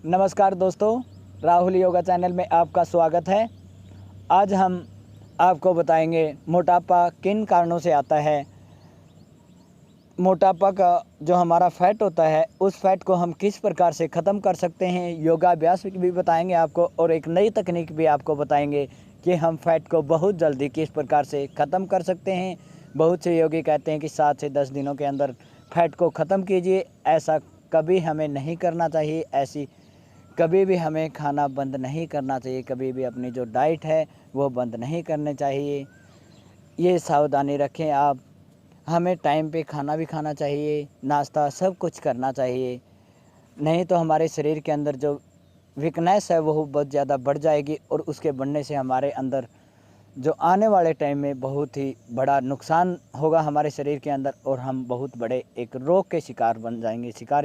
नमस्कार दोस्तों, राहुल योगा चैनल में आपका स्वागत है। आज हम आपको बताएंगे मोटापा किन कारणों से आता है। मोटापा का जो हमारा फैट होता है उस फैट को हम किस प्रकार से ख़त्म कर सकते हैं। योगाभ्यास भी बताएंगे आपको और एक नई तकनीक भी आपको बताएंगे कि हम फैट को बहुत जल्दी किस प्रकार से ख़त्म कर सकते हैं। बहुत से योगी कहते हैं कि 7 से 10 दिनों के अंदर फैट को ख़त्म कीजिए। ऐसा कभी हमें नहीं करना चाहिए। ऐसी कभी भी हमें खाना बंद नहीं करना चाहिए। कभी भी अपनी जो डाइट है वो बंद नहीं करनी चाहिए। ये सावधानी रखें आप। हमें टाइम पे खाना भी खाना चाहिए, नाश्ता सब कुछ करना चाहिए। नहीं तो हमारे शरीर के अंदर जो वीकनेस है वो बहुत ज़्यादा बढ़ जाएगी और उसके बढ़ने से हमारे अंदर जो आने वाले टाइम में बहुत ही बड़ा नुकसान होगा हमारे शरीर के अंदर और हम बहुत बड़े एक रोग के शिकारी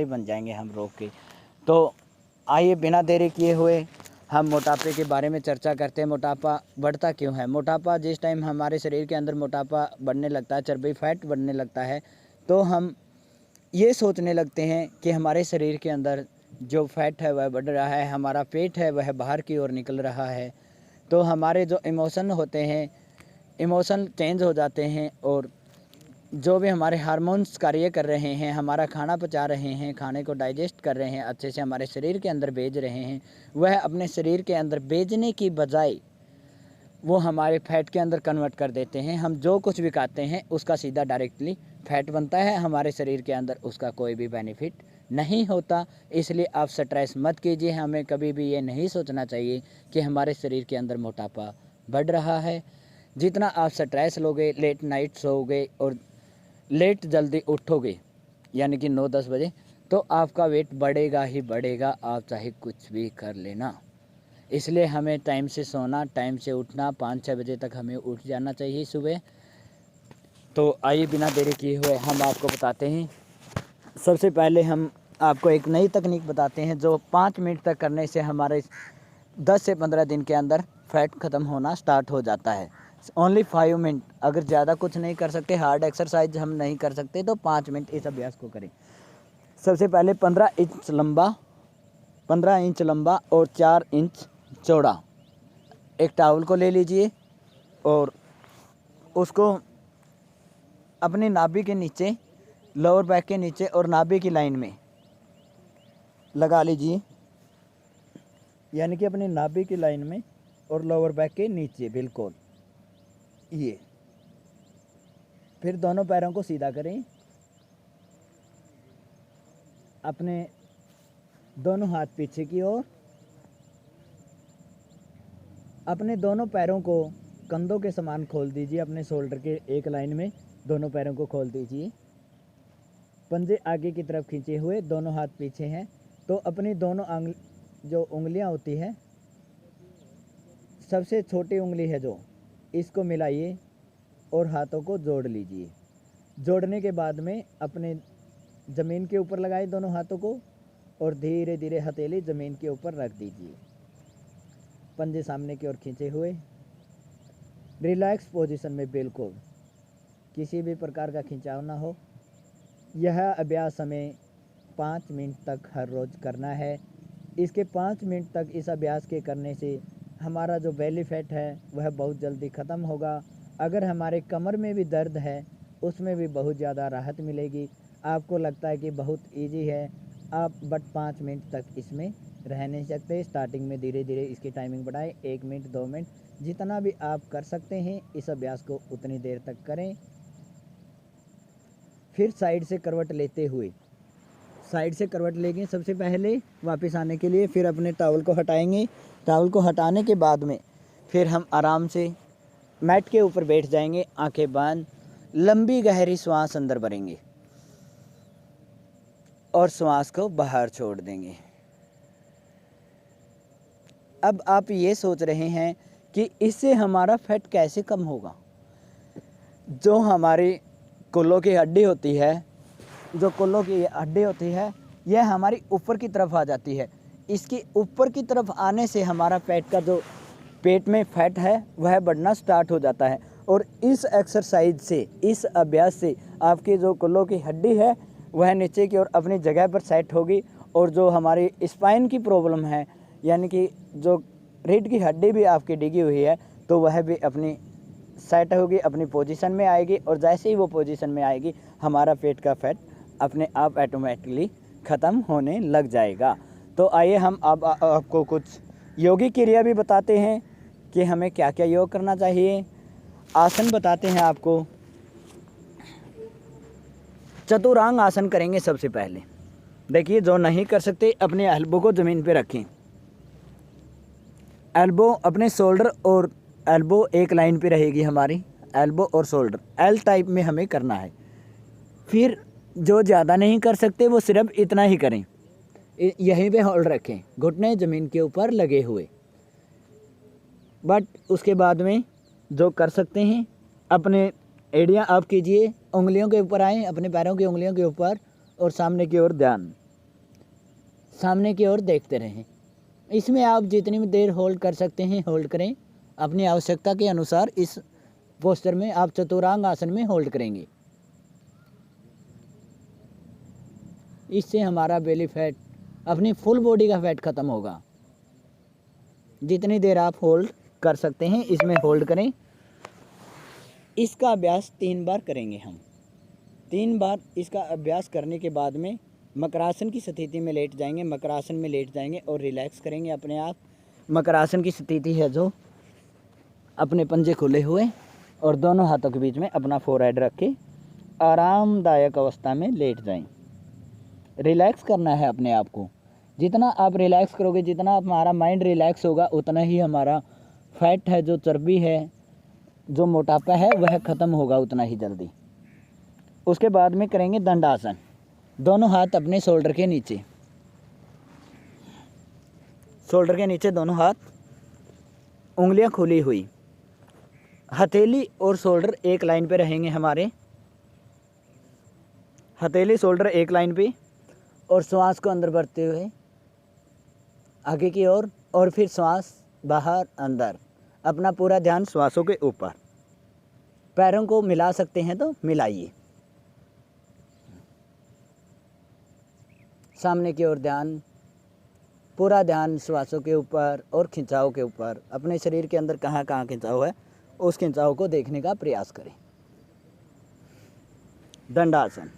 बन जाएंगे हम रोग के। तो आइए बिना देरी किए हुए हम मोटापे के बारे में चर्चा करते हैं। मोटापा बढ़ता क्यों है। मोटापा जिस टाइम हमारे शरीर के अंदर मोटापा बढ़ने लगता है, चर्बी फैट बढ़ने लगता है, तो हम ये सोचने लगते हैं कि हमारे शरीर के अंदर जो फैट है वह बढ़ रहा है, हमारा पेट है वह बाहर की ओर निकल रहा है। तो हमारे जो इमोशन होते हैं, इमोशन चेंज हो जाते हैं और जो भी हमारे हार्मोन्स कार्य कर रहे हैं, हमारा खाना पचा रहे हैं, खाने को डाइजेस्ट कर रहे हैं, अच्छे से हमारे शरीर के अंदर भेज रहे हैं, वह अपने शरीर के अंदर भेजने की बजाय वो हमारे फैट के अंदर कन्वर्ट कर देते हैं। हम जो कुछ भी खाते हैं उसका सीधा डायरेक्टली फैट बनता है। हमारे शरीर के अंदर उसका कोई भी बेनिफिट नहीं होता। इसलिए आप स्ट्रेस मत कीजिए। हमें कभी भी ये नहीं सोचना चाहिए कि हमारे शरीर के अंदर मोटापा बढ़ रहा है। जितना आप स्ट्रेस लोगे, लेट नाइट सोओगे और लेट जल्दी उठोगे यानी कि 9-10 बजे, तो आपका वेट बढ़ेगा ही बढ़ेगा, आप चाहे कुछ भी कर लेना। इसलिए हमें टाइम से सोना, टाइम से उठना, 5-6 बजे तक हमें उठ जाना चाहिए सुबह। तो आइए बिना देरी किए हुए हम आपको बताते हैं। सबसे पहले हम आपको एक नई तकनीक बताते हैं जो 5 मिनट तक करने से हमारे 10 से 15 दिन के अंदर फैट ख़त्म होना स्टार्ट हो जाता है। Only 5 minute. अगर ज़्यादा कुछ नहीं कर सकते, हार्ड एक्सरसाइज हम नहीं कर सकते, तो 5 मिनट इस अभ्यास को करें। सबसे पहले 15 इंच लंबा और 4 इंच चौड़ा एक टावल को ले लीजिए और उसको अपनी नाभि के नीचे, लोअर बैक के नीचे और नाभि की लाइन में लगा लीजिए, यानी कि अपनी नाभि की लाइन में और लोअर बैक के नीचे बिल्कुल ये। फिर दोनों पैरों को सीधा करें। अपने दोनों हाथ पीछे की ओर, अपने दोनों पैरों को कंधों के समान खोल दीजिए। अपने शोल्डर के एक लाइन में दोनों पैरों को खोल दीजिए। पंजे आगे की तरफ खींचे हुए, दोनों हाथ पीछे हैं। तो अपनी दोनों जो उंगलियां होती है, सबसे छोटी उंगली है जो, इसको मिलाइए और हाथों को जोड़ लीजिए। जोड़ने के बाद में अपने ज़मीन के ऊपर लगाइए दोनों हाथों को और धीरे धीरे हथेली ज़मीन के ऊपर रख दीजिए। पंजे सामने की ओर खींचे हुए, रिलैक्स पोजीशन में, बिल्कुल किसी भी प्रकार का खिंचाव ना हो। यह अभ्यास हमें 5 मिनट तक हर रोज़ करना है। इसके 5 मिनट तक इस अभ्यास के करने से हमारा जो बेली फैट है वह बहुत जल्दी ख़त्म होगा। अगर हमारे कमर में भी दर्द है उसमें भी बहुत ज़्यादा राहत मिलेगी। आपको लगता है कि बहुत इजी है आप, बट 5 मिनट तक इसमें रह नहीं सकते। स्टार्टिंग में धीरे धीरे इसकी टाइमिंग बढ़ाएं, 1 मिनट 2 मिनट, जितना भी आप कर सकते हैं इस अभ्यास को उतनी देर तक करें। फिर साइड से करवट लेते हुए, साइड से करवट लेंगे सबसे पहले वापस आने के लिए। फिर अपने टॉवल को हटाएंगे। टॉवल को हटाने के बाद में फिर हम आराम से मैट के ऊपर बैठ जाएंगे। आंखें बंद, लंबी गहरी सांस अंदर भरेंगे और सांस को बाहर छोड़ देंगे। अब आप ये सोच रहे हैं कि इससे हमारा फैट कैसे कम होगा। जो हमारी कूल्हों की हड्डी होती है, जो कूल्हों की हड्डी होती है, यह हमारी ऊपर की तरफ आ जाती है। इसकी ऊपर की तरफ आने से हमारा पेट का जो पेट में फैट है वह बढ़ना स्टार्ट हो जाता है। और इस एक्सरसाइज से, इस अभ्यास से आपकी जो कूल्हों की हड्डी है वह नीचे की ओर अपनी जगह पर सेट होगी और जो हमारी स्पाइन की प्रॉब्लम है, यानी कि जो रीढ़ की हड्डी भी आपकी डिगी हुई है, तो वह भी अपनी सेट होगी, अपनी पोजीशन में आएगी। और जैसे ही वो पोजीशन में आएगी, हमारा पेट का फैट अपने आप ऑटोमेटिकली ख़त्म होने लग जाएगा। तो आइए हम अब आपको कुछ योगिक क्रिया भी बताते हैं कि हमें क्या क्या योग करना चाहिए। आसन बताते हैं आपको। चतुरांग आसन करेंगे सबसे पहले। देखिए, जो नहीं कर सकते अपने एल्बो को ज़मीन पे रखें। एल्बो अपने शोल्डर और एल्बो एक लाइन पे रहेगी हमारी, एल्बो और शोल्डर एल टाइप में हमें करना है। फिर जो ज़्यादा नहीं कर सकते वो सिर्फ इतना ही करें, यहीं पे होल्ड रखें, घुटने ज़मीन के ऊपर लगे हुए। बट उसके बाद में जो कर सकते हैं, अपने एड़ियाँ आप कीजिए, उंगलियों के ऊपर आएँ, अपने पैरों की उंगलियों के ऊपर, और सामने की ओर ध्यान, सामने की ओर देखते रहें। इसमें आप जितनी देर होल्ड कर सकते हैं होल्ड करें। अपनी आवश्यकता के अनुसार इस पोस्चर में आप चतुरांग आसन में होल्ड करेंगे। इससे हमारा बेली फैट, अपनी फुल बॉडी का फैट ख़त्म होगा। जितनी देर आप होल्ड कर सकते हैं इसमें होल्ड करें। इसका अभ्यास 3 बार करेंगे हम। 3 बार इसका अभ्यास करने के बाद में मकरासन की स्थिति में लेट जाएंगे। मकरासन में लेट जाएंगे और रिलैक्स करेंगे अपने आप। मकरासन की स्थिति है जो अपने पंजे खुले हुए और दोनों हाथों के बीच में अपना फोरहेड रख के आरामदायक अवस्था में लेट जाएं। रिलैक्स करना है अपने आप को। जितना आप रिलैक्स करोगे, जितना हमारा माइंड रिलैक्स होगा, उतना ही हमारा फैट है, जो चर्बी है, जो मोटापा है, वह ख़त्म होगा उतना ही जल्दी। उसके बाद में करेंगे दंडासन। दोनों हाथ अपने शोल्डर के नीचे, शोल्डर के नीचे दोनों हाथ, उंगलियां खुली हुई, हथेली और शोल्डर एक लाइन पे रहेंगे हमारे। हथेली शोल्डर एक लाइन पे, और श्वास को अंदर भरते हुए आगे की ओर, और फिर श्वास बाहर अंदर। अपना पूरा ध्यान श्वासों के ऊपर। पैरों को मिला सकते हैं तो मिलाइए। सामने की ओर ध्यान, पूरा ध्यान श्वासों के ऊपर और खिंचाव के ऊपर। अपने शरीर के अंदर कहाँ कहाँ खिंचाव है, उस खिंचाव को देखने का प्रयास करें। दंडासन।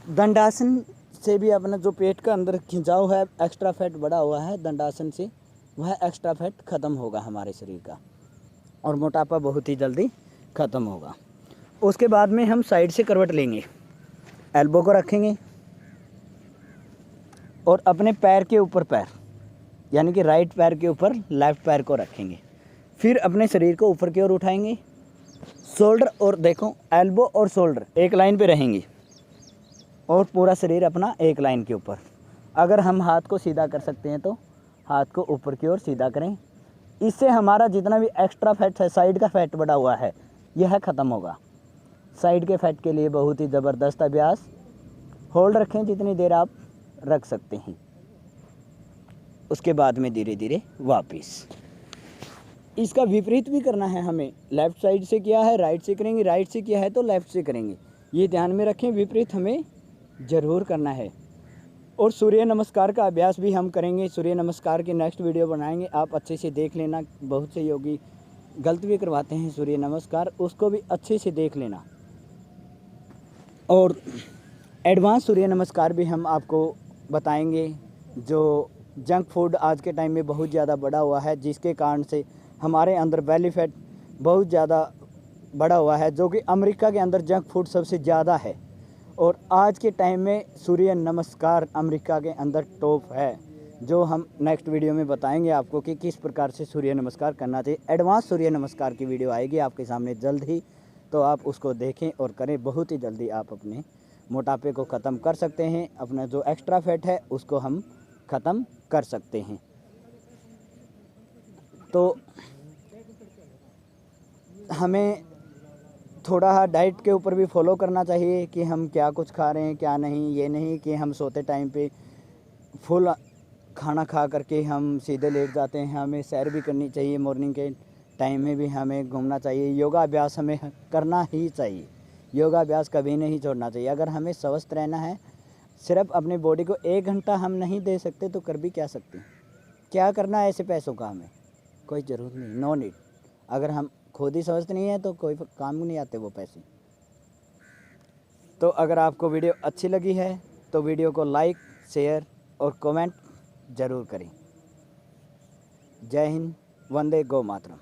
दंडासन से भी अपना जो पेट का अंदर खिंचाव है, एक्स्ट्रा फैट बढ़ा हुआ है, दंडासन से वह एक्स्ट्रा फैट ख़त्म होगा हमारे शरीर का, और मोटापा बहुत ही जल्दी ख़त्म होगा। उसके बाद में हम साइड से करवट लेंगे। एल्बो को रखेंगे और अपने पैर के ऊपर पैर, यानी कि राइट पैर के ऊपर लेफ्ट पैर को रखेंगे। फिर अपने शरीर को ऊपर की ओर उठाएंगे। शोल्डर और देखो, एल्बो और शोल्डर एक लाइन पे रहेंगी, और पूरा शरीर अपना एक लाइन के ऊपर। अगर हम हाथ को सीधा कर सकते हैं तो हाथ को ऊपर की ओर सीधा करें। इससे हमारा जितना भी एक्स्ट्रा फैट है, साइड का फैट बढ़ा हुआ है, यह ख़त्म होगा। साइड के फैट के लिए बहुत ही ज़बरदस्त अभ्यास। होल्ड रखें जितनी देर आप रख सकते हैं। उसके बाद में धीरे धीरे वापस। इसका विपरीत भी करना है हमें। लेफ़्ट साइड से किया है राइट से करेंगे, राइट से किया है तो लेफ़्ट से करेंगे। ये ध्यान में रखें, विपरीत हमें ज़रूर करना है। और सूर्य नमस्कार का अभ्यास भी हम करेंगे। सूर्य नमस्कार की नेक्स्ट वीडियो बनाएंगे, आप अच्छे से देख लेना। बहुत से योगी गलत भी करवाते हैं सूर्य नमस्कार, उसको भी अच्छे से देख लेना। और एडवांस सूर्य नमस्कार भी हम आपको बताएंगे। जो जंक फूड आज के टाइम में बहुत ज़्यादा बढ़ा हुआ है, जिसके कारण से हमारे अंदर बेली फैट बहुत ज़्यादा बढ़ा हुआ है, जो कि अमेरिका के अंदर जंक फूड सबसे ज़्यादा है। और आज के टाइम में सूर्य नमस्कार अमेरिका के अंदर टॉप है, जो हम नेक्स्ट वीडियो में बताएंगे आपको कि किस प्रकार से सूर्य नमस्कार करना चाहिए। एडवांस सूर्य नमस्कार की वीडियो आएगी आपके सामने जल्द ही, तो आप उसको देखें और करें। बहुत ही जल्दी आप अपने मोटापे को ख़त्म कर सकते हैं। अपना जो एक्स्ट्रा फैट है उसको हम ख़त्म कर सकते हैं। तो हमें थोड़ा डाइट के ऊपर भी फॉलो करना चाहिए कि हम क्या कुछ खा रहे हैं क्या नहीं। ये नहीं कि हम सोते टाइम पे फुल खाना खा करके हम सीधे लेट जाते हैं। हमें सैर भी करनी चाहिए, मॉर्निंग के टाइम में भी हमें घूमना चाहिए। योगा अभ्यास हमें करना ही चाहिए, योगा अभ्यास कभी नहीं छोड़ना चाहिए। अगर हमें स्वस्थ रहना है, सिर्फ अपनी बॉडी को 1 घंटा हम नहीं दे सकते तो कर भी क्या सकते हैं। क्या करना है ऐसे पैसों का, हमें कोई ज़रूरत नहीं, नो नीड। अगर हम खुद ही स्वस्थ नहीं है तो कोई काम नहीं आते वो पैसे। तो अगर आपको वीडियो अच्छी लगी है तो वीडियो को लाइक, शेयर और कमेंट ज़रूर करें। जय हिंद, वंदे गौ मातरम।